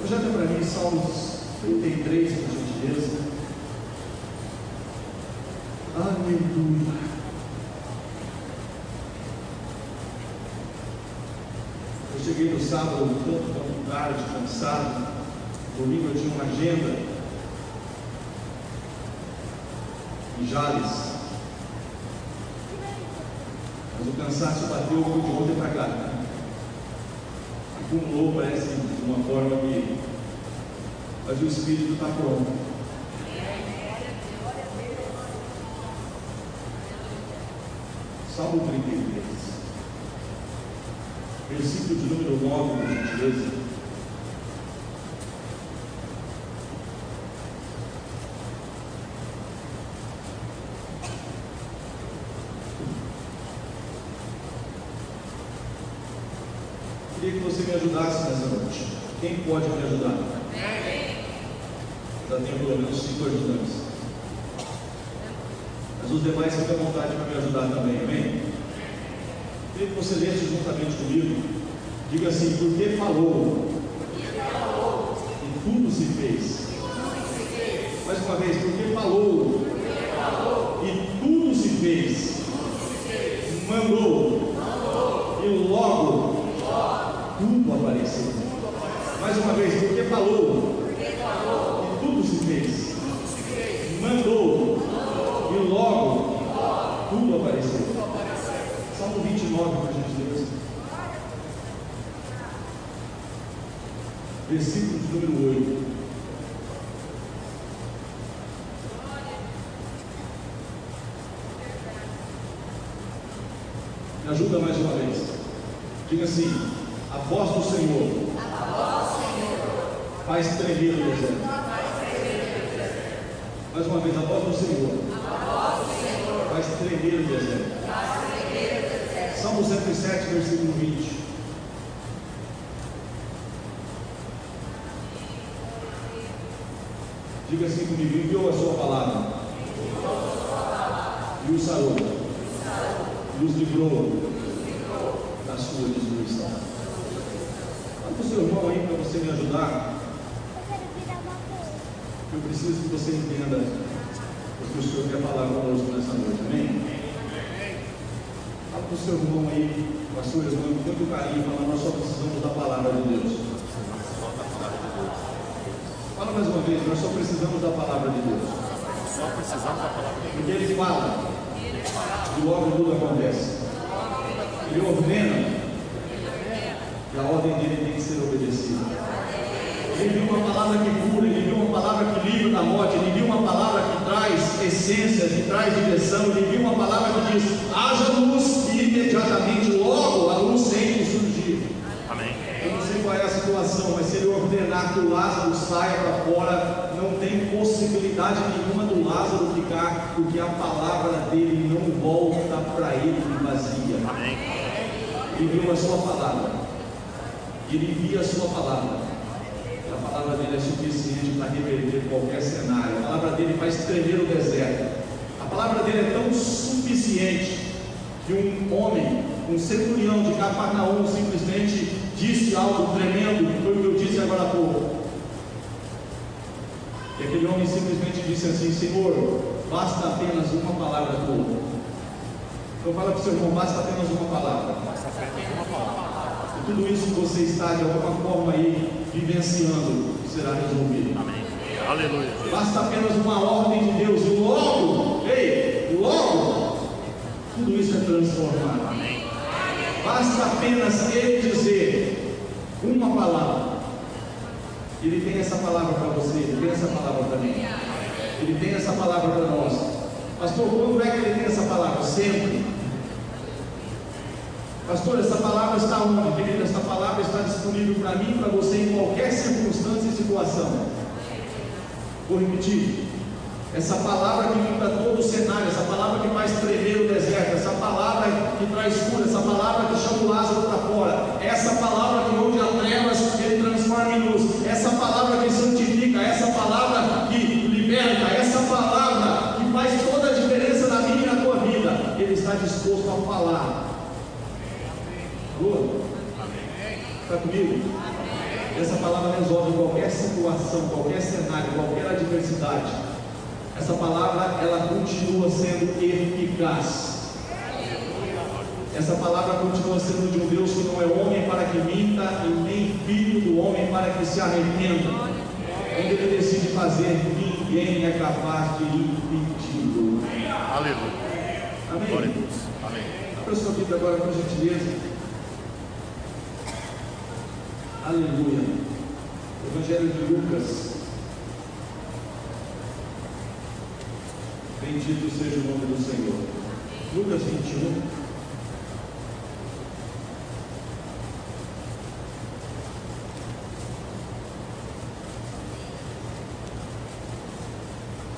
Projeta para mim Salmos 33, por gentileza. Aleluia. Eu cheguei no sábado tão tarde, cansado. Domingo eu tinha uma agenda em Jales, mas o cansaço bateu de ontem para cá. Acumulou, parece, de uma forma que, mas o Espírito está pronto. Salmo 33, versículo de número 9, por gentileza. Queria que você me ajudasse nessa noite. Quem pode me ajudar? Já tenho pelo menos 5 ajudantes. Mas os demais ficam à vontade para me ajudar também, amém? Queria que você lesse juntamente comigo. Diga assim: porque falou, e tudo se fez. Mais uma vez: porque falou, e tudo se fez. Mandou, e logo tudo apareceu. Mais uma vez: porque falou, e tudo se fez. Mandou, e logo tudo apareceu. Salmo 29, por gentileza. Versículo de número 8. Me ajuda mais uma vez. Diga assim: a voz do Senhor faz tremer o deserto. Mais uma vez: a voz do Senhor faz tremer o deserto. Salmo 107, versículo 20. Diga assim comigo: enviou a sua palavra e o sarou, e os livrou da sua destruição. Fala para o seu irmão aí, para você me ajudar. Eu preciso que você entenda o que o Senhor quer falar conosco nessa noite, amém? Fala para o seu irmão aí, com a sua irmã, com tanto carinho, falando: nós só precisamos da palavra de Deus. Fala mais uma vez: nós só precisamos da palavra de Deus. Só precisamos da palavra de Deus. Porque Ele fala, e logo tudo acontece. Ele ordena, e a ordem dele tem que ser obedecida. Ele viu uma palavra que cura, ele viu uma palavra que livra da morte, ele viu uma palavra que traz essência, que traz direção, ele viu uma palavra que diz: haja luz, e imediatamente, logo, a luz sempre surgiu. Amém. Eu não sei qual é a situação, mas se ele ordenar que o Lázaro saia para fora, não tem possibilidade nenhuma do Lázaro ficar, porque a palavra dele não volta para ele vazia. Amém. Ele viu a sua palavra, ele envia a sua palavra. A palavra dele é suficiente para reverter qualquer cenário. A palavra dele faz tremer o deserto. A palavra dele é tão suficiente que um homem, um centurião de Cafarnaum, simplesmente disse algo tremendo, que foi o que eu disse agora há pouco. E aquele homem simplesmente disse assim: Senhor, basta apenas uma palavra tua. Então fala para o seu irmão: basta apenas uma palavra. E tudo isso que você está de alguma forma aí vivenciando será resolvido. Amém. Aleluia. Basta apenas uma ordem de Deus, e logo, logo, tudo isso é transformado. Amém. Basta apenas Ele dizer uma palavra. Ele tem essa palavra para você, Ele tem essa palavra para mim, Ele tem essa palavra para nós. Pastor, quando é que Ele tem essa palavra? Sempre. Pastor, essa palavra está onde? Querido, essa palavra está disponível para mim e para você em qualquer circunstância e situação. Vou repetir: essa palavra que muda todo o cenário, essa palavra que faz tremer o deserto, essa palavra que traz cura, essa palavra que chama o Lázaro para fora, essa palavra que onde há trevas Ele transforma em luz, essa palavra que santifica, essa palavra que liberta, essa palavra que faz toda a diferença na minha e na tua vida, Ele está disposto a falar. Alô? Está comigo? Essa palavra resolve qualquer situação, qualquer cenário, qualquer adversidade. Essa palavra, ela continua sendo eficaz. Essa palavra continua sendo de um Deus que não é homem para que minta e nem filho do homem para que se arrependa. Onde Ele decide fazer, ninguém é capaz de impedi-lo. Aleluia. Amém? Glória a Deus. Amém. Abra sua Bíblia agora, por gentileza. Aleluia. Evangelho de Lucas. Bendito seja o nome do Senhor. Lucas 21.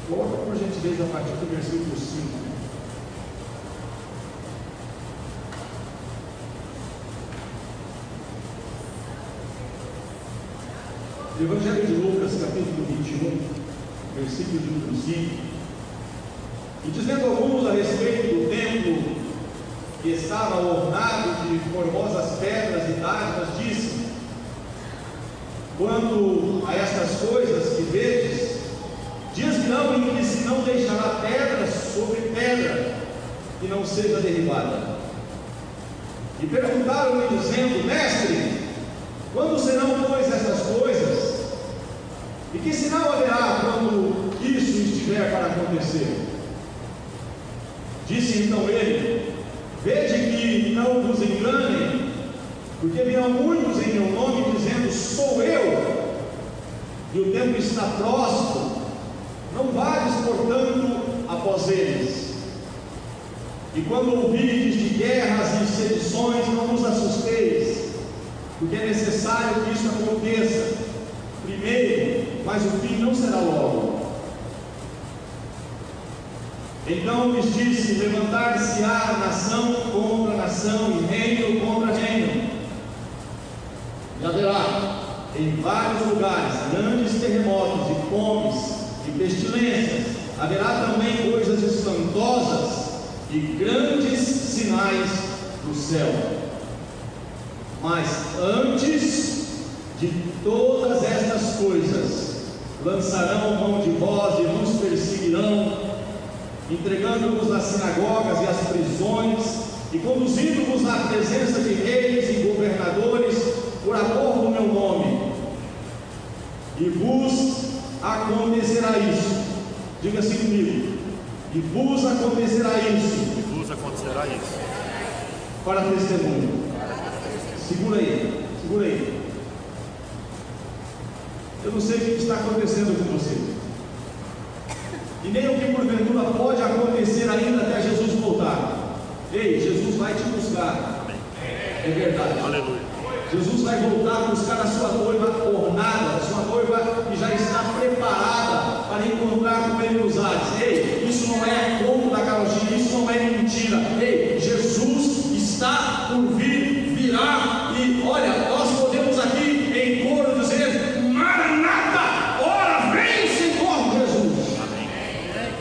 Coloca por gentileza a partir do versículo 5. Evangelho de Lucas, capítulo 21, versículo de número 5. E dizendo alguns a respeito do templo que estava ornado de formosas pedras e dádivas, disse: quanto a estas coisas que vedes, dias virão em que se não deixará pedra sobre pedra que não seja derribada. E perguntaram-lhe dizendo: mestre, quando serão, pois, estas coisas? E que sinal haverá quando isso estiver para acontecer? Disse então ele: vede que não vos enganem, porque virão muitos em meu nome dizendo: sou eu, e o tempo está próximo. Não vades, portanto, após eles. E quando ouvirdes de guerras e sedições, não vos assusteis, porque é necessário que isso aconteça primeiro, mas o fim não será logo. Então lhes disse: levantar-se-á nação contra nação e reino contra reino, e haverá em vários lugares grandes terremotos e fomes e pestilências. Haverá também coisas espantosas e grandes sinais do céu. Mas antes de todas estas coisas, lançarão mão de vós e vos perseguirão, entregando-vos às sinagogas e às prisões, e conduzindo-vos à presença de reis e governadores por amor do meu nome. E vos acontecerá isso. Diga assim comigo: e vos acontecerá isso. E vos acontecerá isso. Para testemunho. Segura aí, segura aí. Eu não sei o que está acontecendo com você, e nem o que porventura pode acontecer ainda até Jesus voltar. Ei, Jesus vai te buscar. Amém. É verdade. Aleluia. Jesus vai voltar buscar a sua noiva ornada, sua noiva que já está preparada para encontrar com Ele nos ares. Ei, isso não é conto da carochinha, isso não é mentira. Ei, Jesus está por vir, virá, e olha, nós podemos aqui em coro dizer: Maranata, ora vem, Senhor Jesus. Amém.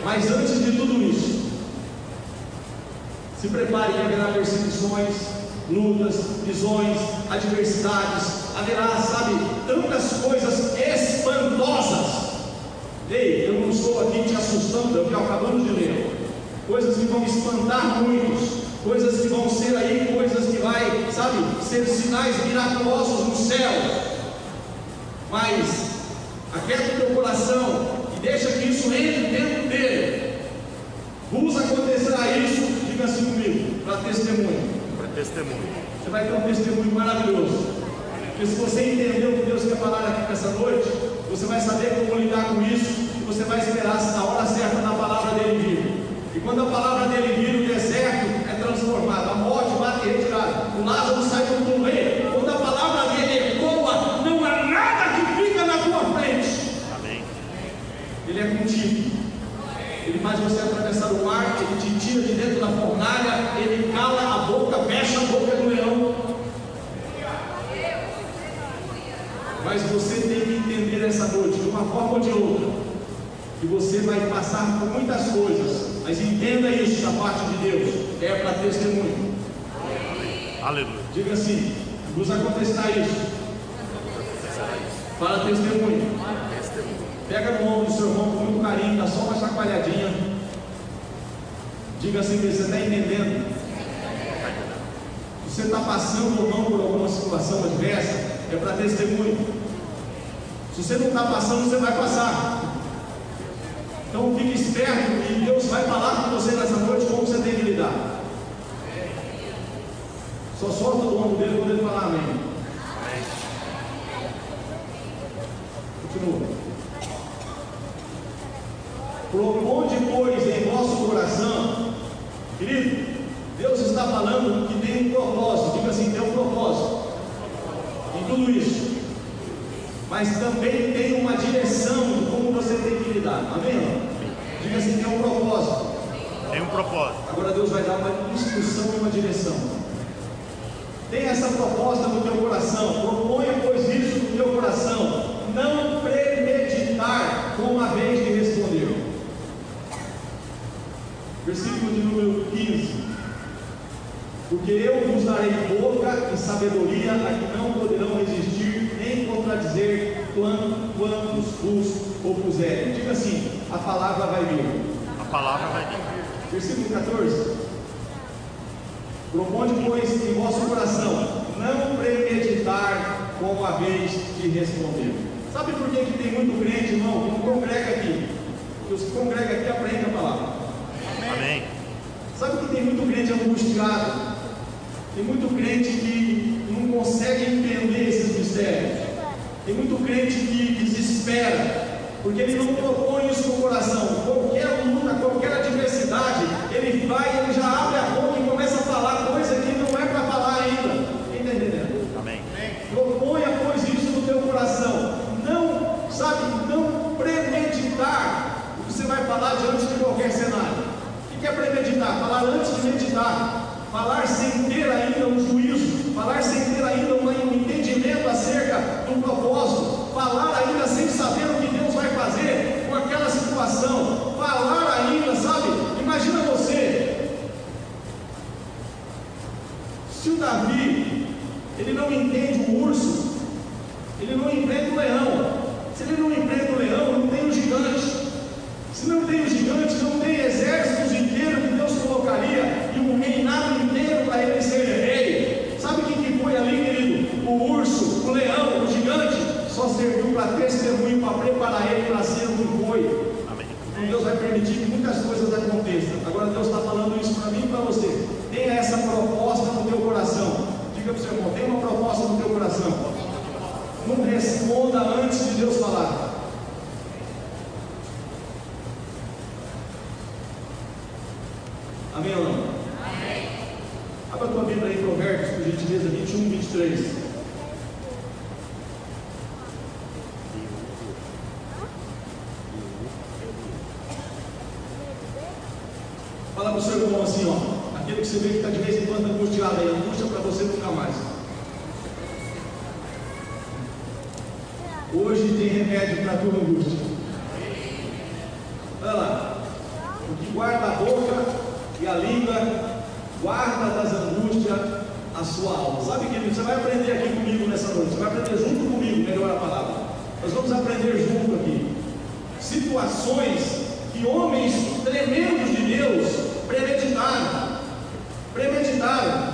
Mas antes de tudo isso, se prepare que haverá perseguições, lutas, prisões, adversidades, haverá, sabe, tantas coisas espantosas. Ei, eu não estou aqui te assustando, eu que acabamos de ler. Coisas que vão espantar muitos, coisas que vão ser aí, coisas que vai, sabe, ser sinais miraculosos no céu. Mas aquieta o teu coração e deixa que isso entre dentro dele. Vos acontecerá isso, diga assim comigo, para testemunho. Testemunho. Você vai ter um testemunho maravilhoso. Porque se você entendeu o que Deus quer falar aqui nessa noite, você vai saber como lidar com isso, e você vai esperar na hora certa da palavra dele vir. E quando a palavra dele vir, o deserto é transformado, a morte bate e retirada, o Lázaro sai do túmulo. Quando a palavra dele ecoa, não há nada que fica na tua frente. Amém. Ele é contigo. Ele faz você atravessar o mar, ele te tira de dentro da fornalha, ele cala a boca, fecha a boca do leão. Mas você tem que entender essa noite, de uma forma ou de outra, que você vai passar por muitas coisas, mas entenda isso da parte de Deus, é para testemunho. Aleluia. Diga assim: vos acontecerá isso. Fala testemunho. Testemunho. Pega no ombro do seu irmão com muito carinho, dá só uma chacoalhadinha. Diga assim: você está entendendo? Se você está passando ou não por alguma situação adversa, é para testemunho. Se você não está passando, você vai passar. Então fique esperto e Deus vai falar com você nessa noite como você tem que lidar. Só solta do ombro dele quando ele falar amém. Continua. Proponde, pois, em vosso coração, querido, Deus está falando que tem um propósito. Diga assim: tem um propósito em tudo isso, mas também tem uma direção de como você tem que lidar. Amém? Diga assim: tem um propósito. Tem um propósito. Agora Deus vai dar uma instrução e uma direção. Tem essa proposta no teu coração. Proponha, pois, isso no teu coração. Não premeditar com a vez de responder. Versículo de número 15. Porque eu vos darei boca e sabedoria a que não poderão resistir, nem contradizer quantos vos opuserem. Diga assim: a palavra vai vir. A palavra vai vir. Versículo 14. Proponde, pois, em vosso coração não premeditar com a vez de responder. Sabe por que tem muito crente, irmão, que não congrega aqui? Porque os que congregam aqui aprendem a palavra. Amém. Sabe que tem muito crente angustiado? Tem muito crente que não consegue entender esses mistérios. Tem muito crente que desespera, porque ele não propõe isso no coração. Qualquer luta, qualquer adversidade, ele já abre a boca e começa a falar coisa que não é para falar ainda. Quem está entendendo? Amém. Proponha, pois, isso no teu coração. Não premeditar o que você vai falar diante de qualquer cenário. O que é premeditar? Falar antes de meditar. Falar sem ter ainda um juízo. Falar sem ter ainda um entendimento acerca do propósito. Falar ainda sem saber o que Deus vai fazer com aquela situação. Falar ainda, sabe? Imagina você. Se o Davi, ele não entende o urso, ele não enfrenta o leão. Se ele não enfrenta o leão, não tem o gigante. Se não tem o gigante, não tem exércitos inteiros que Deus colocaria e um reinado inteiro para ele ser rei. Sabe o que foi ali, querido? O urso, o leão, o gigante só serviu para testemunho, para preparar ele para ser o que foi. Amém. Então Deus vai permitir que muitas coisas aconteçam. Agora Deus está falando isso para mim e para você. Tenha essa proposta no teu coração. Diga para o seu irmão: tem uma proposta no teu coração. Não responda antes de Deus falar. Amém ou não? Amém. Abra a tua Bíblia aí, Provérbios, por gentileza, 21, 23. Fala para o seu irmão assim, ó. Aquele que você vê que está de vez em quando angustiado aí, angústia para você nunca mais. Hoje tem remédio para a tua angústia. Olha lá. O que guarda a boca e a língua, guarda das angústias a sua alma. Sabe, querido, você vai aprender aqui comigo nessa noite. Você vai aprender junto comigo, melhor a palavra. Nós vamos aprender junto aqui situações que homens tremendos de Deus premeditaram,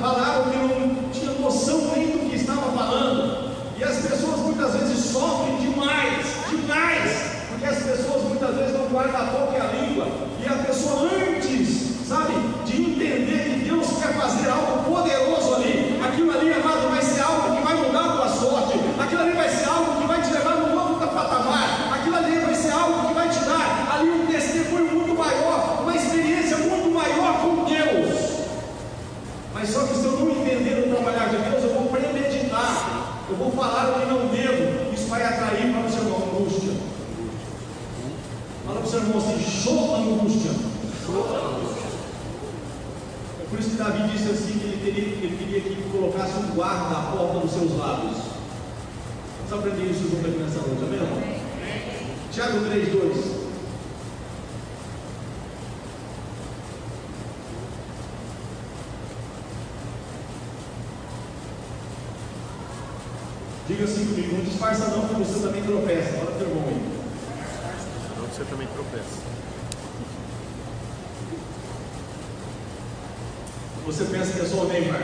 falaram que não tinha noção nem do que estava falando. E as pessoas muitas vezes sofrem demais, porque as pessoas muitas vezes não guardam a boca e a língua. E a pessoa, antes, sabe, de entender que Deus quer fazer algo poderoso ali, aquilo ali, amado, vai ser algo que vai mudar a tua sorte, aquilo ali vai ser algo que vai te levar no novo patamar, aquilo ali vai ser algo que vai te dar ali um testemunho muito maior, uma experiência muito maior com Deus. Mas só que se eu não entender o trabalhar de Deus, eu vou premeditar, eu vou falar o que não devo, isso vai atrair para o seu irmão angústia. Fala para o seu irmão assim: show angústia. É por isso que Davi disse assim, que ele queria que colocasse um guarda à porta dos seus lábios. Vamos aprender isso junto aqui nessa noite, amém? Amém. Tiago 3:2. Diga assim comigo, não disfarça não, porque você também tropeça. Olha o teu irmão aí. Senão você também tropeça. Você pensa que é só o Neymar.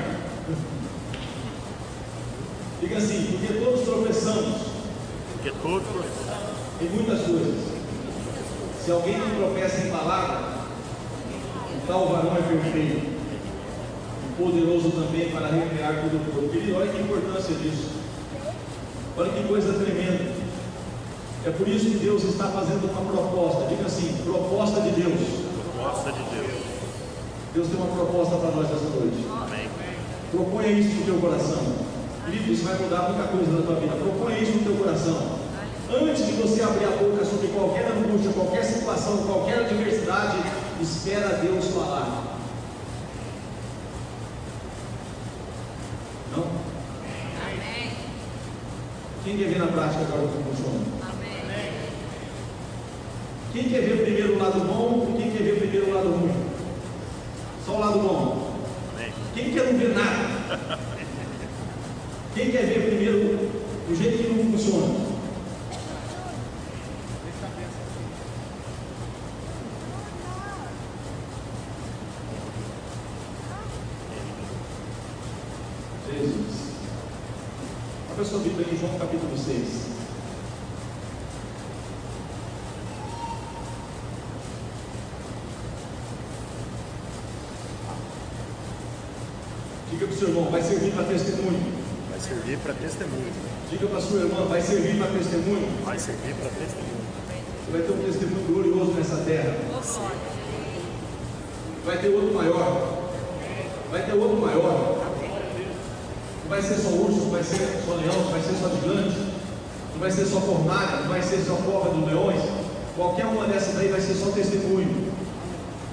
Diga assim, porque todos tropeçamos. Porque todos tropeçam. Em muitas coisas. Se alguém não tropeça em palavra, o tal varão é perfeito, e poderoso também para recriar todo o corpo. Querido, olha que importância disso. Olha que coisa tremenda. É por isso que Deus está fazendo uma proposta. Diga assim, proposta de Deus. Proposta de Deus. Deus tem uma proposta para nós essa noite. Amém. Proponha isso no teu coração. Querido, isso vai mudar muita coisa na tua vida. Proponha isso no teu coração. Antes de você abrir a boca sobre qualquer angústia, qualquer situação, qualquer adversidade, espera Deus falar. Não? Amém. Quem quer ver na prática agora como funciona? Amém. Quem quer ver primeiro o lado bom e quem quer ver primeiro o lado ruim? Só o lado bom. Amém. Quem quer não ver nada? Quem quer ver primeiro o jeito que não funciona? Jesus. Abra sua Bíblia em João capítulo 6. Diga para o seu irmão, vai servir para testemunho. Vai servir para testemunho. Diga para a sua irmã, vai servir para testemunho. Vai servir para testemunho. Você vai ter um testemunho glorioso nessa terra. Vai ter outro maior. Vai ter outro maior. Não vai ser só urso, não vai ser só leão, não vai ser só gigante, não vai ser só fornalha, não vai ser só cova dos leões. Qualquer uma dessas aí vai ser só testemunho.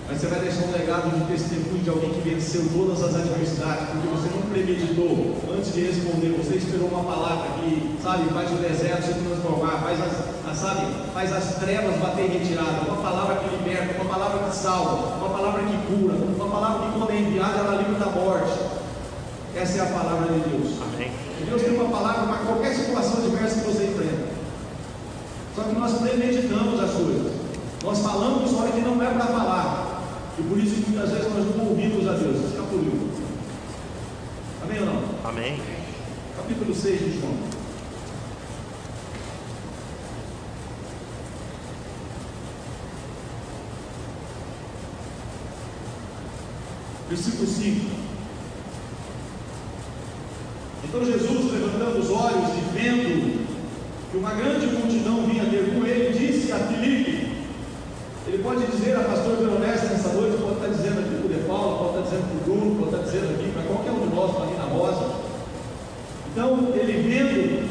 Mas você vai deixar um legado de testemunho de alguém que venceu todas as adversidades, porque você não premeditou antes de responder, você esperou uma palavra que, sabe, faz o deserto se transformar, faz as trevas bater em retirada, uma palavra que liberta, uma palavra que salva, uma palavra que cura, uma palavra que quando é enviada ela livra da morte. Essa é a palavra de Deus. Amém. Deus tem uma palavra para qualquer situação diversa que você enfrenta. Só que nós premeditamos as coisas. Nós falamos só que não é para falar. E por isso que muitas vezes nós não ouvimos a Deus. Escapuliu. Amém ou não? Amém. Capítulo 6 de João. Versículo 5. Então Jesus, levantando os olhos e vendo que uma grande multidão vinha ter com ele, disse a Filipe. Ele pode dizer a pastor Veronese nessa noite, pode estar dizendo aqui para o De Paula, pode estar dizendo para o Bruno, pode estar dizendo aqui para qualquer um de nós, para a Nina Rosa. Então, ele vendo,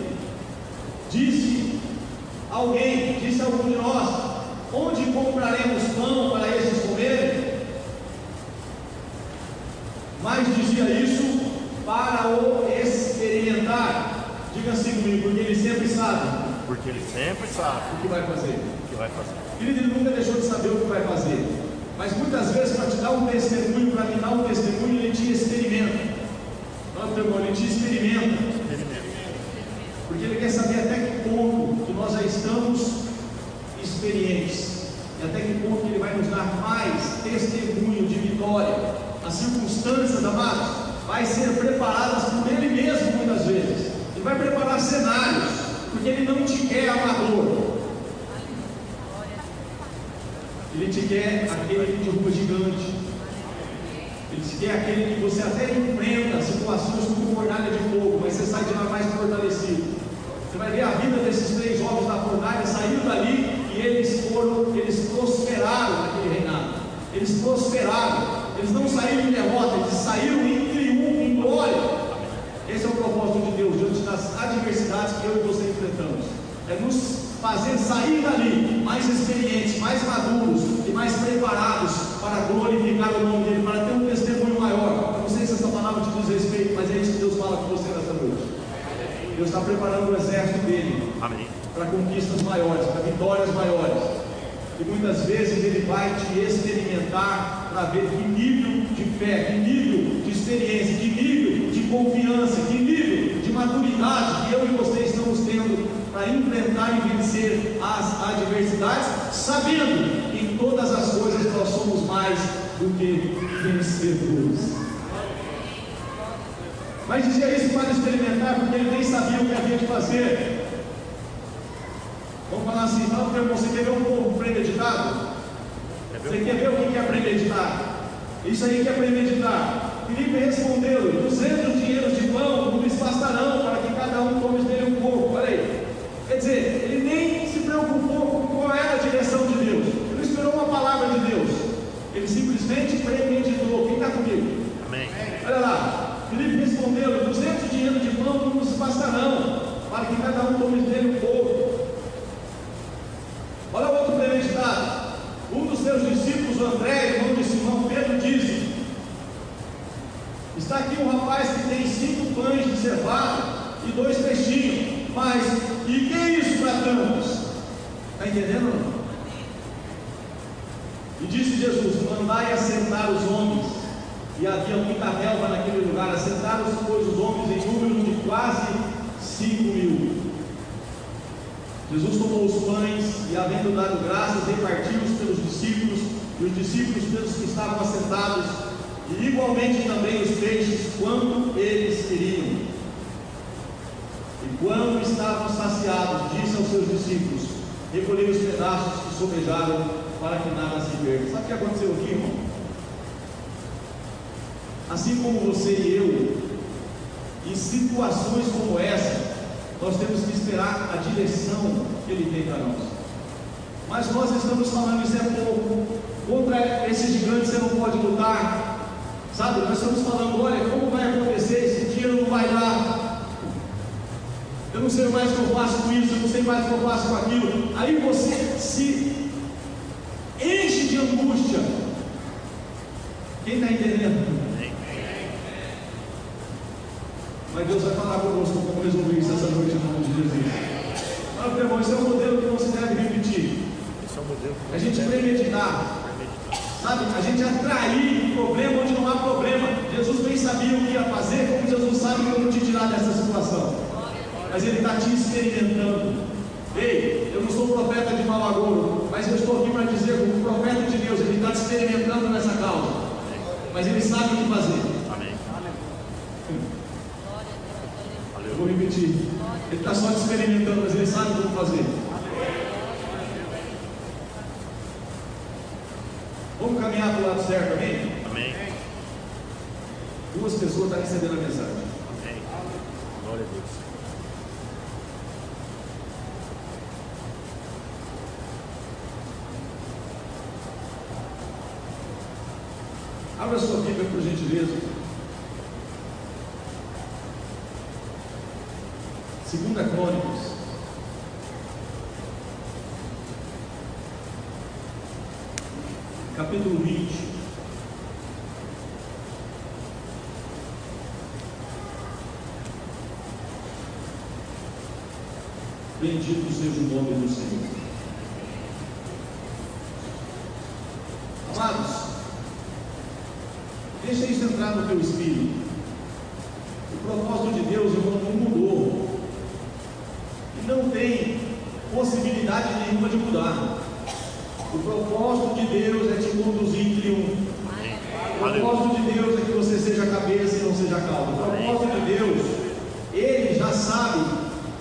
disse a alguém, disse a algum de nós, onde compraremos pão para esses comerem? Mas dizia isso para o experimentar. Diga assim comigo, porque ele sempre sabe. Porque ele sempre sabe O que vai fazer? o que vai fazer. Ele nunca deixou de saber o que vai fazer. Mas muitas vezes, para te dar um testemunho, para me dar um testemunho, ele te experimenta. Não, teu irmão, ele te experimenta. Porque ele quer saber até que ponto que nós já estamos experientes. E até que ponto que ele vai nos dar mais testemunho de vitória. As circunstâncias, amados, vai ser preparadas por ele mesmo muitas vezes. Ele vai preparar cenários, porque ele não te quer amador. Ele te quer aquele que derruba gigante. Ele te quer aquele que você até enfrenta situações como fornalha de fogo, mas você sai de lá mais fortalecido. Você vai ver a vida desses 3 homens da fornalha, saíram dali e eles prosperaram naquele reinado. Eles prosperaram. Eles não saíram em derrota, eles saíram em triunfo, em glória. Esse é o propósito de Deus diante das adversidades que eu e você enfrentamos. É nos fazer sair dali mais experientes, mais maduros e mais preparados para glorificar o nome dele, para ter um testemunho maior. Eu não sei se essa palavra te diz respeito, mas é isso que Deus fala com você nessa noite. Deus está preparando o exército dele. Amém. Para conquistas maiores, para vitórias maiores. E muitas vezes ele vai te experimentar para ver que nível de fé, que nível de experiência, que nível de confiança, que nível de maturidade que eu e você para enfrentar e vencer as adversidades, sabendo que em todas as coisas nós somos mais do que vencedores. Mas dizia isso para experimentar, porque ele nem sabia o que havia de fazer. Vamos falar assim, fala para o irmão, você quer ver um povo premeditado? Você quer ver o que é premeditar? Isso aí que é premeditar. Filipe respondeu: 200 dinheiros de pão não lhes bastarão para que cada um tome dele um pouco. Olha aí. Quer dizer, ele nem se preocupou com qual era a direção de Deus. Ele não esperou uma palavra de Deus. Ele simplesmente premeditou. Quem está comigo? Amém. Olha lá. Filipe respondeu: 200 dinheiros de pão não nos bastarão para que cada um tome dele um pouco. Olha o outro premeditado. Um dos seus discípulos, André, irmão de Simão Pedro, disse: está aqui um rapaz que tem 5 pães de cevada e 2 peixinhos, mas e que é isso para tantos? Está entendendo? E disse Jesus: mandai assentar os homens. E havia muita relva naquele lugar. Assentaram-se, pois, os homens em número de quase 5.000. Jesus tomou os pães e, havendo dado graças, repartiu-os pelos discípulos, e os discípulos pelos que estavam assentados, e igualmente também os peixes, quanto eles queriam. E quando estavam saciados, disse aos seus discípulos: recolhei os pedaços que sobejaram, para que nada se perca. Sabe o que aconteceu aqui, irmão? Assim como você e eu, em situações como essa, nós temos que esperar a direção que Ele tem para nós. Mas nós estamos falando, isso é pouco. Contra esse gigante você não pode lutar. Sabe, nós estamos falando, olha, como vai acontecer, esse dinheiro não vai dar. Eu não sei mais o que eu faço com isso, eu não sei mais o que eu faço com aquilo. Aí você se enche de angústia. Quem está entendendo? Mas Deus vai falar conosco como resolver isso essa noite, no nome de Jesus. Olha, meu irmão, esse é um modelo que não se deve repetir. Esse é o modelo que A gente premeditar, sabe? A gente atrair problema onde não há problema. Jesus bem sabia o que ia fazer, como Jesus sabe como te tirar dessa situação. Mas Ele está te experimentando. Ei, eu não sou profeta de mau agouro, mas eu estou aqui para dizer, como profeta de Deus, Ele está te experimentando nessa causa. Mas Ele sabe o que fazer. Amém. Eu vou repetir. Ele está só te experimentando, mas Ele sabe como fazer. Vamos caminhar para o lado certo, amém? Amém. 2 pessoas estão recebendo a mensagem. Amém. Glória a Deus. Abra sua Bíblia, por gentileza. 2 Crônicas, capítulo 20. Bendito seja o nome do Senhor. Amados, deixa isso entrar no teu espírito. O propósito de Deus, irmão, não mudou. Não tem possibilidade nenhuma de mudar. O propósito de Deus é te conduzir em triunfo. O propósito de Deus é que você seja a cabeça e não seja a cauda. O propósito de Deus, Ele já sabe.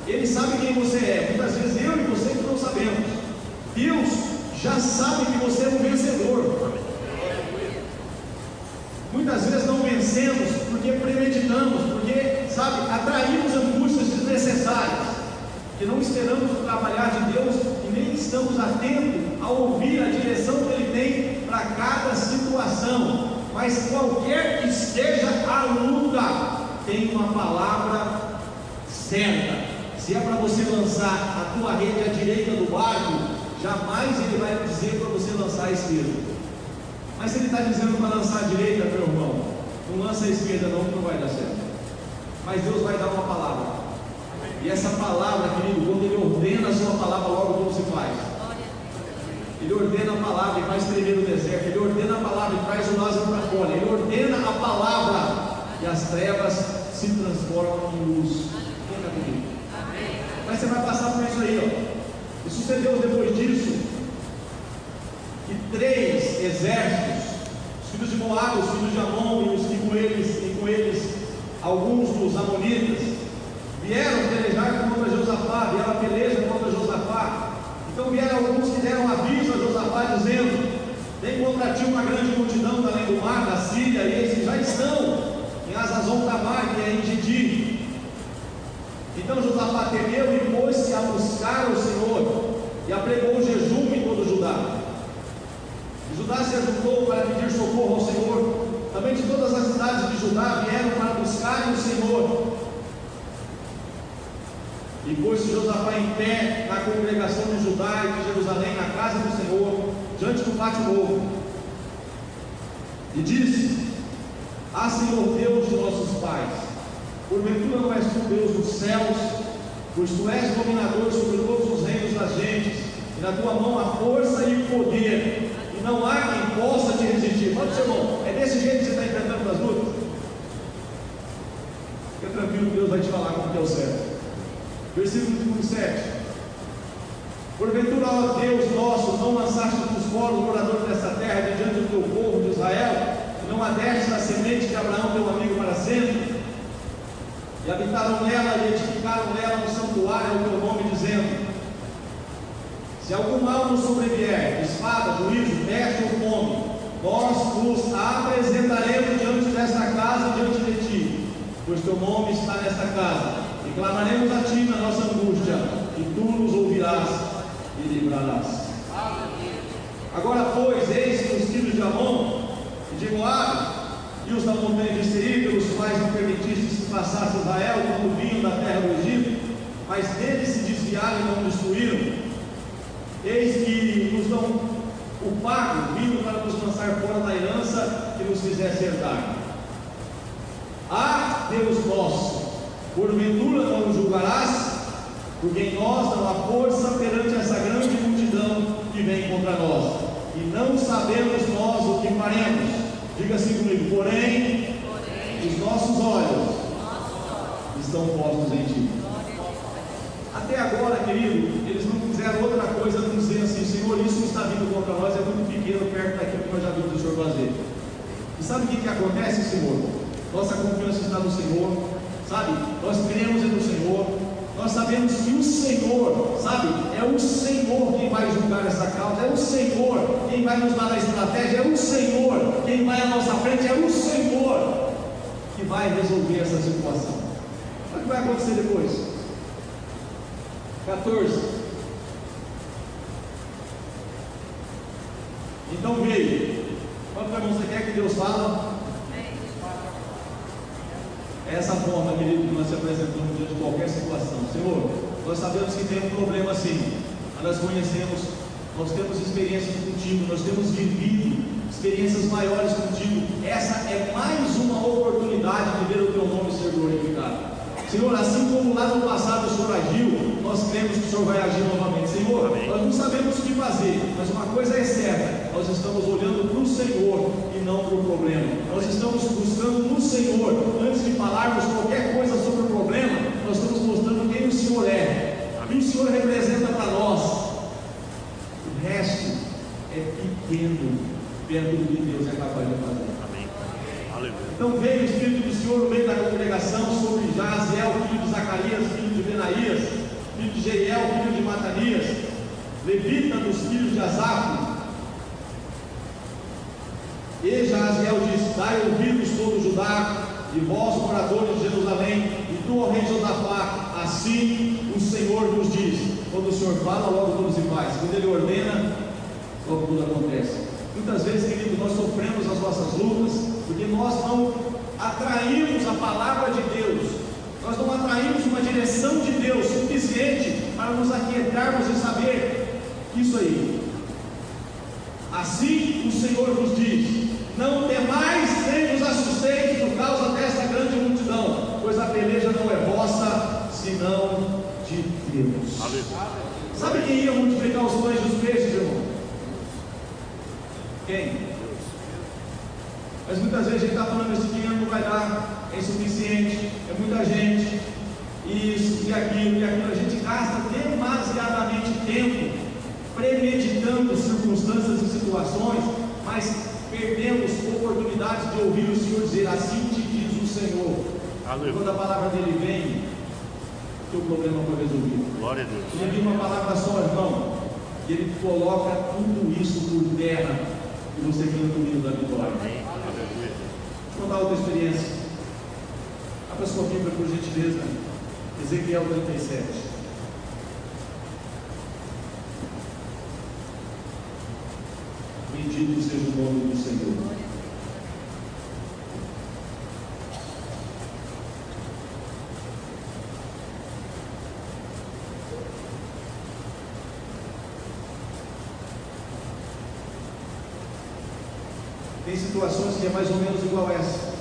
Ele sabe quem você é. Muitas vezes eu e você que não sabemos. Deus já sabe que você é um vencedor. Muitas vezes não vencemos porque premeditamos, porque, sabe, atraímos angústias desnecessárias. Que não esperamos o trabalhar de Deus e nem estamos atentos a ouvir a direção que Ele tem para cada situação. Mas qualquer que esteja a luta, tem uma palavra certa. Se é para você lançar a tua rede à direita do barco, jamais Ele vai dizer para você lançar à esquerda. Mas se Ele está dizendo para lançar à direita, meu irmão, não lança à esquerda não, que não vai dar certo. Mas Deus vai dar uma palavra. E essa palavra, querido, quando Ele ordena a sua palavra, logo como se faz? Ele ordena a palavra e faz tremer o deserto. Ele ordena a palavra e traz o Lázaro para fora. Ele ordena a palavra e as trevas se transformam em luz. Mas você vai passar por sucedeu depois disso que 3 exércitos, os filhos de Moabe, os filhos de Amon e com eles alguns dos amonitas, vieram pelejar contra Josafá, vieram a peleja contra Josafá. Então vieram alguns que deram aviso a Josafá, dizendo: vem contra ti uma grande multidão da além do mar, da Síria, e esses já estão em Hazazon Tamar, que é em Gedi. Então Josafá temeu e pôs-se a buscar o Senhor, e apregou jejum em todo Judá. E Judá se ajuntou para pedir socorro ao Senhor. Também de todas as cidades de Judá vieram para buscar o Senhor. E pôs-se Josafá em pé na congregação de Judá e de Jerusalém, na casa do Senhor, diante do pátio novo, e disse: Ah, Senhor Deus de nossos pais, porventura não és tu Deus dos céus, pois tu és dominador sobre todos os reinos das gentes, e na tua mão há força e poder, e não há quem possa te resistir. Fala para o seu irmão, é desse jeito que você está enfrentando as lutas? Fica tranquilo que Deus vai te falar como que é o certo. Versículo 7: porventura, ó Deus nosso, não lançaste dos polos moradores desta terra de diante do teu povo de Israel, e não adeste a semente de Abraão teu amigo para sempre, e habitaram nela e edificaram nela um santuário ao teu nome, dizendo: se algum mal nos sobrevier, espada, juízo, peste ou fome, nós nos apresentaremos diante desta casa, diante de ti, pois teu nome está nesta casa, e clamaremos a ti na nossa angústia, e tu nos ouvirás e livrarás. Agora, pois, eis que os filhos de Amon e de Moabe e os da montanha de Seir, pelos quais não permitiste que passasse Israel quando vinham da terra do Egito, mas deles se desviaram e não destruíram, eis que nos dão o pago, vindo para nos lançar fora da herança que nos fizesse herdar. Ah, Deus nosso, porventura não nos julgarás, porque em nós não há força perante essa grande multidão que vem contra nós, e não sabemos nós o que faremos. Diga assim comigo: porém, os nossos olhos estão postos em ti. Até agora, querido, eles não fizeram outra coisa a não dizer assim: Senhor, isso que está vindo contra nós é muito pequeno perto daquilo que nós já vimos o Senhor fazer. E sabe o que acontece, Senhor? Nossa confiança está no Senhor, sabe? Nós cremos no Senhor, nós sabemos que o Senhor, sabe? É o Senhor quem vai julgar essa causa, é o Senhor quem vai nos dar a estratégia, é o Senhor quem vai à nossa frente, é o Senhor que vai resolver essa situação. O que vai acontecer depois? 14. Então veio. Quanto irmão você quer que Deus fala? É essa forma, querido, que nós se apresentamos diante de qualquer situação. Senhor, nós sabemos que tem um problema sim, mas nós conhecemos, nós temos experiências contigo, nós temos vivido experiências maiores contigo. Essa é mais uma oportunidade de ver o teu nome ser glorificado. Senhor, assim como lá no passado o Senhor agiu, nós cremos que o Senhor vai agir novamente. Senhor, amém. Nós não sabemos o que fazer, mas uma coisa é certa: nós estamos olhando para o Senhor e não para o problema. Nós estamos buscando no Senhor. Antes de falarmos qualquer coisa sobre o problema, nós estamos mostrando quem o Senhor é, quem o Senhor representa para nós. O resto é pequeno perto do que Deus é capaz de fazer. Então veio o Espírito do Senhor no meio da congregação sobre Jaziel, filho de Zacarias, filho de Benaías, filho de Jeiel, filho de Matanias, levita dos filhos de Asaf. E Jaziel disse: dai ouvidos todo Judá, e vós moradores de Jerusalém, e tu, ó rei Josafá, assim o Senhor nos diz. Quando o Senhor fala, logo tudo se faz. Quando Ele ordena, logo tudo acontece. Muitas vezes, querido, nós sofremos as nossas lutas porque nós não atraímos a palavra de Deus, nós não atraímos uma direção de Deus suficiente para nos aquietarmos e saber isso aí. Assim o Senhor nos diz: não temais nem vos assusteis por causa desta grande multidão, pois a peleja não é vossa, senão de Deus. Sabe quem ia multiplicar os pães e os peixes, irmão? Quem? Mas muitas vezes a gente está falando: esse dinheiro não vai dar, é insuficiente, é muita gente, isso e aquilo, a gente gasta demasiadamente tempo premeditando circunstâncias e situações, mas perdemos oportunidades de ouvir o Senhor dizer: assim te diz o Senhor. Aleluia. Quando a palavra dele vem, o teu problema foi resolvido. Glória a Deus. Ele envia uma palavra só, irmão, e ele coloca tudo isso por terra, e você ganha o domínio da vitória. Amém. Aleluia. Vou contar outra experiência. Abra sua Bíblia, por gentileza. Ezequiel 37. Bendito seja o nome do Senhor. Tem situações que é mais ou menos igual a essa.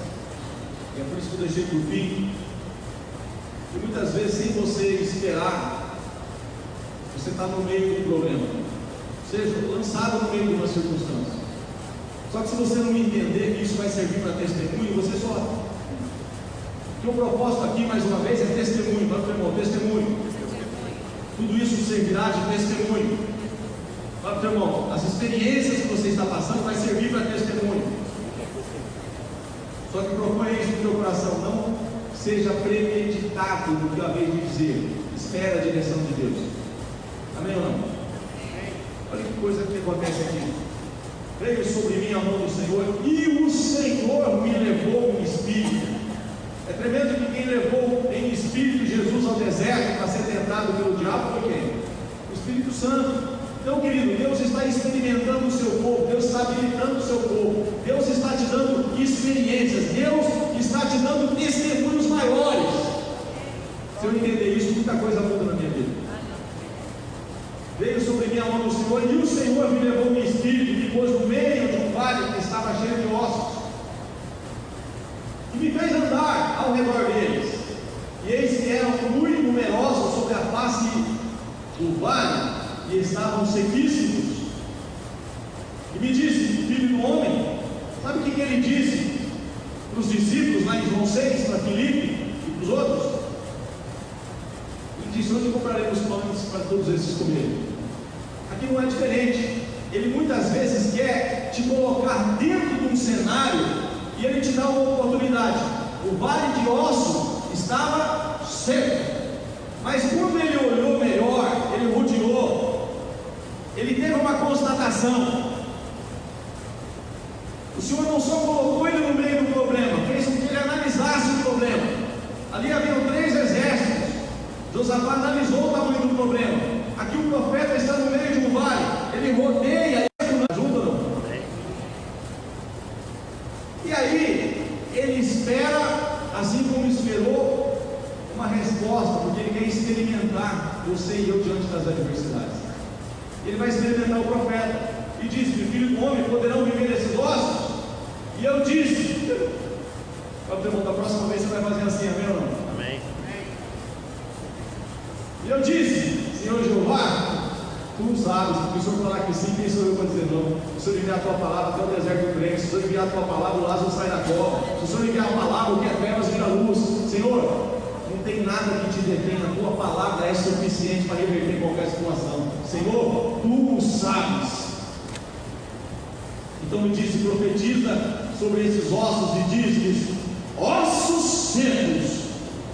E é por isso que eu deixei por fim. E muitas vezes, sem você esperar, você está no meio do problema, seja lançado no meio de uma circunstância. Só que se você não entender que isso vai servir para testemunho, você só. Porque o propósito aqui, mais uma vez, é testemunho. Vai para o irmão, testemunho. Tudo isso servirá de testemunho. Vai para o irmão, as experiências que você está passando vai servir para testemunho. Só que procure isso no teu coração, não seja premeditado no que eu acabei de dizer. Espera a direção de Deus. Amém ou não? Olha que coisa que acontece aqui. Veio sobre mim a mão do Senhor, e o Senhor me levou em espírito. É tremendo que quem levou em espírito Jesus ao deserto para ser tentado pelo diabo foi quem? O Espírito Santo. Então, querido, Deus está experimentando o seu povo, Deus está habilitando o seu povo, Deus está te dando experiências, Deus está te dando testemunhos maiores. Se eu entender isso, muita coisa muda na minha vida. Veio sobre mim a mão do Senhor, e o Senhor me levou em espírito, e me pôs no meio de um vale que estava cheio de ossos, e me fez andar ao redor deles, e eis que eram muito numerosos sobre a face do vale, e estavam sequíssimos. E me disse: filho do homem, sabe o que ele disse para os discípulos lá em João 6, para Filipe e para os outros? Ele disse: onde compraremos pães para todos esses comerem? Aqui não é diferente. Ele muitas vezes quer te colocar dentro de um cenário e ele te dá uma oportunidade. O vale de ossos estava seco, mas quando ele olhou melhor, ele rodeou, ele teve uma constatação. O Senhor não só colocou ele no meio do problema, fez com que ele analisasse o problema. Ali haviam 3 exércitos. Josafá analisou o tamanho do problema. Aqui o profeta está no meio de um vale, ele rodeia, ajuda não? E aí ele espera, assim como esperou, uma resposta, porque ele quer experimentar você e eu diante das adversidades. Ele vai experimentar o profeta e disse: filho do homem, poderão viver esses ossos? E eu disse: da próxima vez você vai fazer assim, amém ou não? Amém. E eu disse: Senhor Jeová, tu sabes, porque o Senhor falar que sim, quem sou eu para dizer não? Se o Senhor enviar a tua palavra até o deserto do crente, se o Senhor enviar a tua palavra, o Lázaro sai da cova, se o Senhor enviar a palavra, o que é trevas vira luz. Senhor, não tem nada que te detém, a tua palavra é suficiente para reverter qualquer situação. Senhor, tu sabes. Então me disse: profetiza sobre esses ossos e diz-lhes: ossos secos,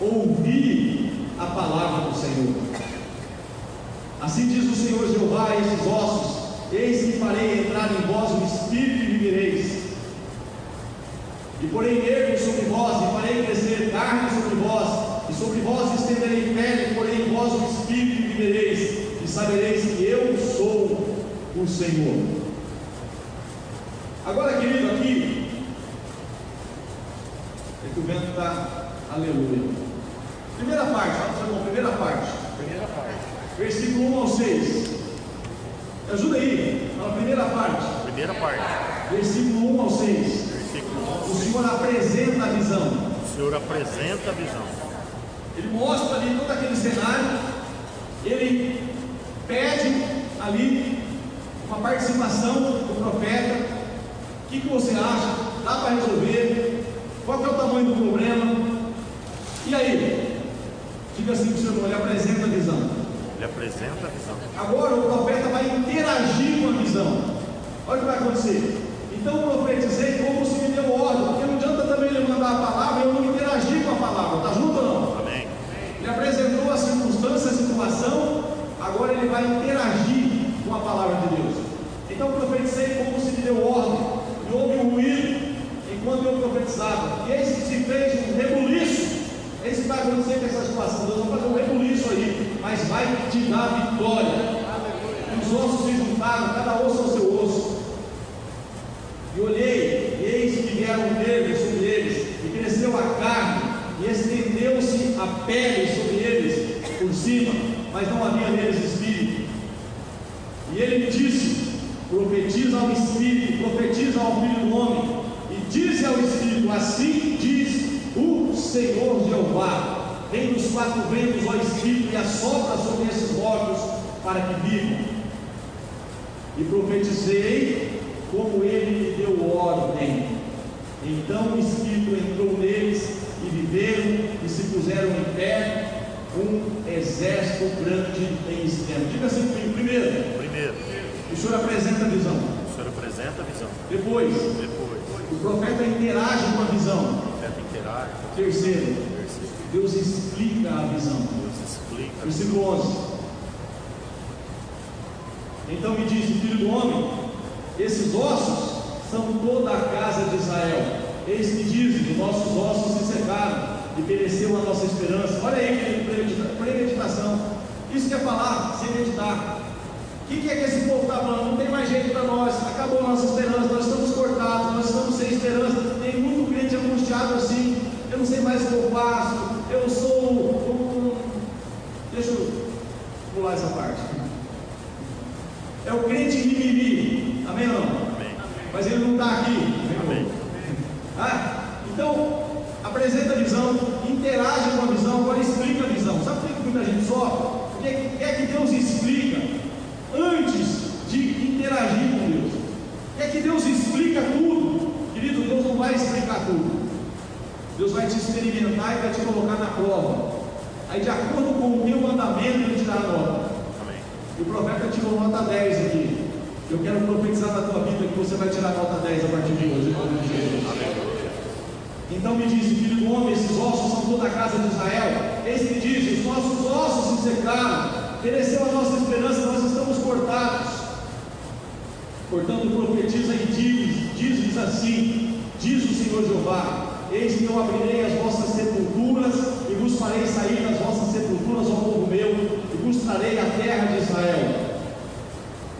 ouvi a palavra do Senhor. Assim diz o Senhor Jeová a esses ossos: eis que farei entrar em vós o espírito e vivereis. E porei nervos sobre vós, e farei crescer carne sobre vós, e sobre vós estenderei pele, porém em vós o espírito e vivereis, e sabereis que eu sou o Senhor. Agora, querido, aqui é que o vento está, aleluia. Primeira parte, primeira parte. Primeira parte. Versículo 1 ao 6. Ajuda aí, na primeira parte. Primeira parte. Versículo 1 ao 6. Versículo 1. O Senhor apresenta a visão. O Senhor apresenta a visão. Ele mostra ali todo aquele cenário. Ele pede ali uma participação do profeta. O que você acha? Dá para resolver? Qual que é o tamanho do problema? E aí? Diga assim para o Senhor: ele apresenta a visão. Ele apresenta a visão. Agora o profeta vai interagir com a visão. Olha o que vai acontecer. Então profetizei como se me deu ordem, porque não adianta também ele mandar a palavra e eu não interagir com a palavra. Está junto ou não? Amém. Ele apresentou a circunstância, a situação, agora ele vai interagir com a palavra de Deus. Então profetizei como se me deu ordem, e houve um ruído enquanto eu profetizava, e eis que se fez um rebuliço. Eis que vai acontecer com essa situação. Deus vai fazer um rebuliço aí, mas vai te dar vitória. Os ossos se juntaram, cada osso ao seu osso. E olhei, e eis que vieram nervos sobre eles, e cresceu a carne, e estendeu-se a pele sobre eles por cima, mas não havia neles espírito. E ele me disse: profetiza ao espírito, profetiza ao filho do homem, e diz ao espírito: assim diz o Senhor Jeová: vem dos quatro ventos, ó espírito, e assopra sobre esses mortos para que vivam. E profetizei como ele me deu ordem. Então o Espírito entrou neles, e viveram, e se puseram em pé, um exército grande em extremo. Diga assim comigo: primeiro, o Senhor apresenta a visão. O Senhor apresenta a visão. Depois, o profeta interage com a visão. O profeta interage. Terceiro, Deus explica a visão. Deus explica. Versículo 11. Então me disse: filho do homem, esses ossos são toda a casa de Israel. Eis que dizem: os nossos ossos se secaram, e pereceu a nossa esperança. Olha aí, premeditação. Isso que é falar, sem meditar. O que é que esse povo está falando? Não tem mais jeito para nós, acabou a nossa esperança, nós estamos cortados, nós estamos sem esperança. Tem muito crente angustiado assim: eu não sei mais o que eu faço, eu sou deixa eu pular essa parte. É o crente mimimi, amém ou não? Amém. Mas ele não está aqui. Amém. Então, apresenta a visão, interage com a visão, agora explica a visão. Sabe por que muita gente sofre? Porque quer que Deus explica antes de interagir com Deus. Quer que Deus explica tudo. Querido, Deus não vai explicar tudo. Deus vai te experimentar e vai te colocar na prova. Aí, de acordo com o meu mandamento, Ele te dá a nota. O profeta tirou nota 10 aqui. Eu quero profetizar na tua vida que você vai tirar nota 10 a partir de hoje. Então me disse: filho do homem, esses ossos são toda a casa de Israel. Eis que diz: os nossos ossos se secaram, pereceu a nossa esperança, nós estamos cortados. Portanto profetiza e diz-lhes assim: diz o Senhor Jeová: eis que eu abrirei as vossas sepulturas, e vos farei sair das vossas sepulturas, ó povo meu, e vos trarei a terra de Israel.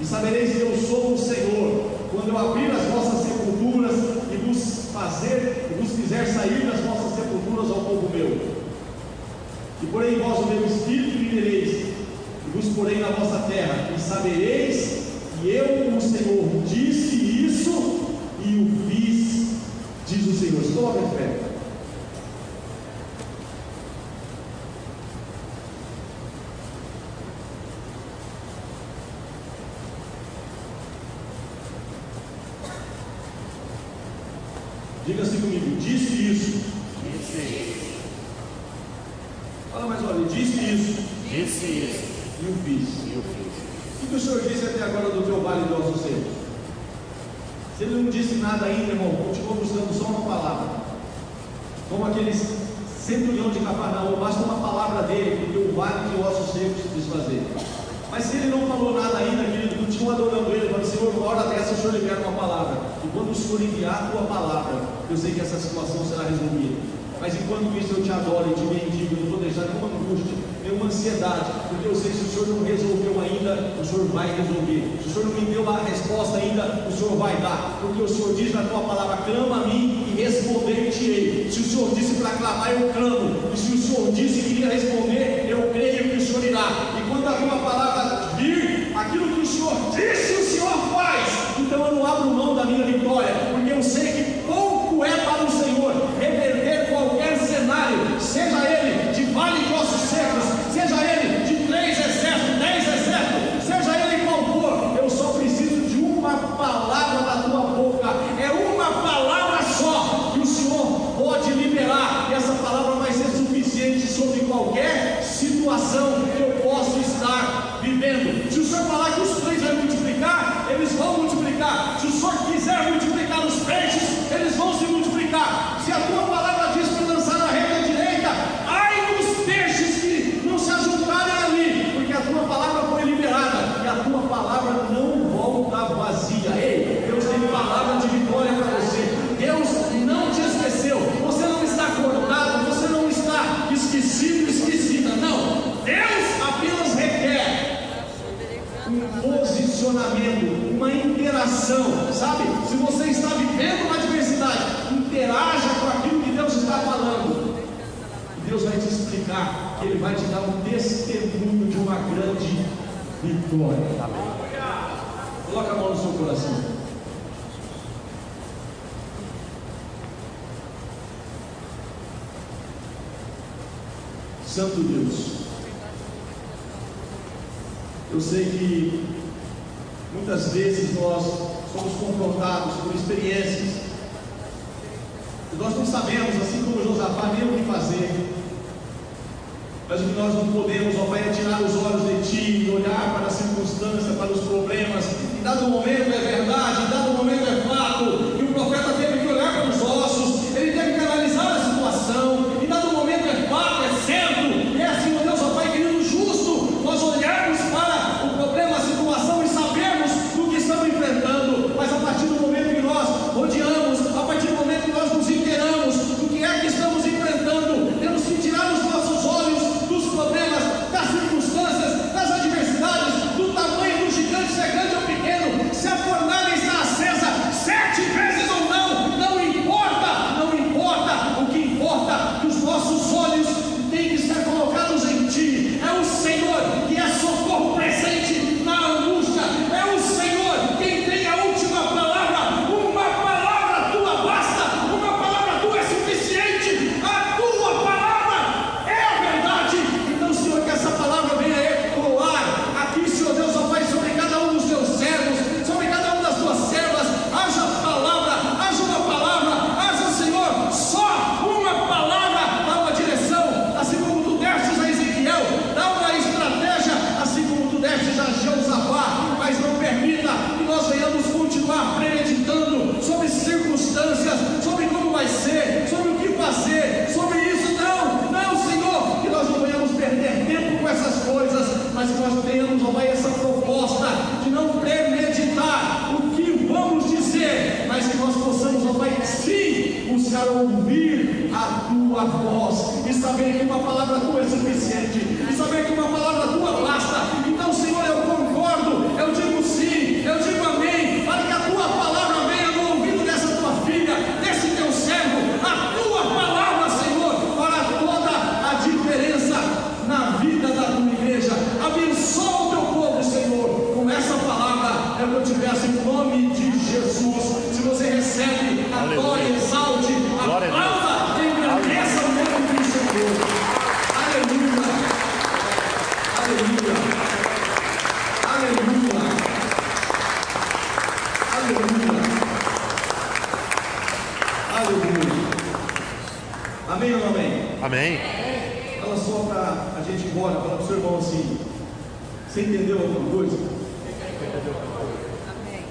E sabereis que eu sou o Senhor, quando eu abrir as vossas sepulturas, e vos fizer sair das vossas sepulturas, ó povo meu. E porei em vós o meu espírito, e vivereis, e vos porei na vossa terra, e sabereis que eu, o Senhor, disse isso, e o fiz, diz o Senhor. Se coloca em pé. Diga assim comigo: disse isso. Fala mais uma vez: disse isso. Disse isso. E o fiz. O que o Senhor disse até agora do teu vale de ossos secos? Se Ele não disse nada ainda, irmão, continuou buscando só uma palavra. Como aqueles centurião de Cafarnaum, basta uma palavra dele, porque o vale de ossos secos se desfazer. Mas se ele não falou nada ainda, querido, continua adorando ele, falando: Senhor, uma hora dessa o Senhor libera uma palavra. E quando o Senhor enviar a tua palavra, eu sei que essa situação será resolvida. Mas enquanto isso eu te adoro e te bendigo, eu não vou deixar nenhuma angústia, nenhuma ansiedade, porque eu sei que se o Senhor não resolveu ainda, o Senhor vai resolver. Se o Senhor não me deu a resposta ainda, o Senhor vai dar, porque o Senhor diz na tua palavra: clama a mim e responder-te-ei. Se o Senhor disse para clamar, eu clamo, e se o Senhor disse que iria responder, eu creio que o Senhor irá. E quando a tua palavra vir, aquilo que o Senhor disse, o Senhor faz. Então eu não abro mão da minha vitória, porque eu sei que pouco é para o Senhor reverter qualquer cenário, seja ele de vale de ossos secos, seja ele de 3 exércitos, 10 exércitos, seja ele qual for. Eu só preciso de uma palavra da tua boca. É uma palavra só que o Senhor pode liberar, e essa palavra vai ser suficiente sobre qualquer relacionamento, uma interação, sabe? Se você está vivendo uma adversidade, interaja com aquilo que Deus está falando. Deus vai te explicar, que Ele vai te dar um testemunho de uma grande vitória. Coloca a mão no seu coração. Santo Deus, eu sei que muitas vezes nós somos confrontados por experiências e nós não sabemos, assim como Josafá, nem o que fazer. Mas o que nós não podemos, ó Pai, é tirar os olhos de Ti e olhar para a circunstância, para os problemas. Em dado momento é verdade, em dado momento é fato. E o profeta teve que olhar para os ossos, ele teve que analisar a situação. Em dado momento é fato, é certo. É assim, ó Deus, ó Pai querido, justo nós olharmos para o problema, a situação e sabermos do que estamos enfrentando. Mas a partir do momento que nós rodeamos, a partir do momento que nós nos inteiramos do que é que estamos enfrentando, temos que tirar os nossos olhos dos problemas, das circunstâncias, das adversidades, do tamanho do gigante, se é grande ou pequeno, se a fornalha está acesa 7 vezes ou não, não importa, não importa. O que importa é que os nossos olhos têm que estar colocados em Ti. É o Senhor que é socorro presente na angústia, é o Senhor quem tem a última palavra. Uma palavra Tua basta, uma palavra Tua é suficiente, a Tua palavra é a verdade. Então, Senhor, que essa palavra venha ecoar aqui, Senhor Deus, ó Pai, sobre cada um dos Teus servos, sobre cada uma das Tuas servas. Haja palavra, haja uma palavra, haja, Senhor, só uma palavra. Dá uma direção, assim como Tu destes a Ezequiel, dá uma estratégia, assim como Tu destes a Josafá. Mas não permita que nós venhamos continuar premeditando sobre circunstâncias, sobre como vai ser, sobre o que fazer, sobre isso. Não, Senhor, que nós não venhamos perder tempo com essas coisas, mas que nós tenhamos, ó Pai, essa proposta de não premeditar o que vamos dizer, mas que nós possamos, ó Pai, sim, buscar ouvir a Tua voz e saber que uma palavra Tua é suficiente, e saber que uma palavra Tua basta. Então, Senhor, eu concordo, eu digo sim, eu digo amém, para que a Tua palavra venha no ouvido dessa Tua filha, desse Teu servo, a Tua palavra, Senhor, para toda a diferença na vida da Tua igreja. Abençoa o Teu povo, Senhor, com essa palavra é o que eu te peço em nome de Jesus. Se você recebe, adore, exalte, aplauda, engrandeça o nome do Senhor. Aleluia, aleluia, aleluia, aleluia, aleluia. Amém ou não amém? Amém. Fala só para a gente ir embora, fala para o seu irmão assim: você entendeu alguma coisa? Amém.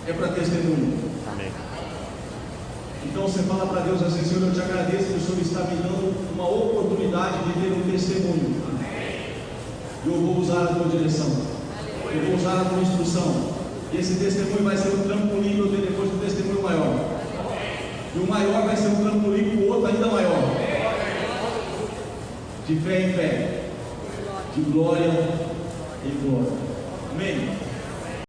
É para testemunho. Amém. Então você fala para Deus assim: Senhor, eu te agradeço que o Senhor está me dando uma oportunidade de ter um testemunho. E eu vou usar a Tua direção, eu vou usar a Tua instrução, e esse testemunho vai ser um trampolim para eu ter depois um testemunho maior, e o maior vai ser um trampolim para o outro ainda maior, de fé em fé, de glória em glória. Amém?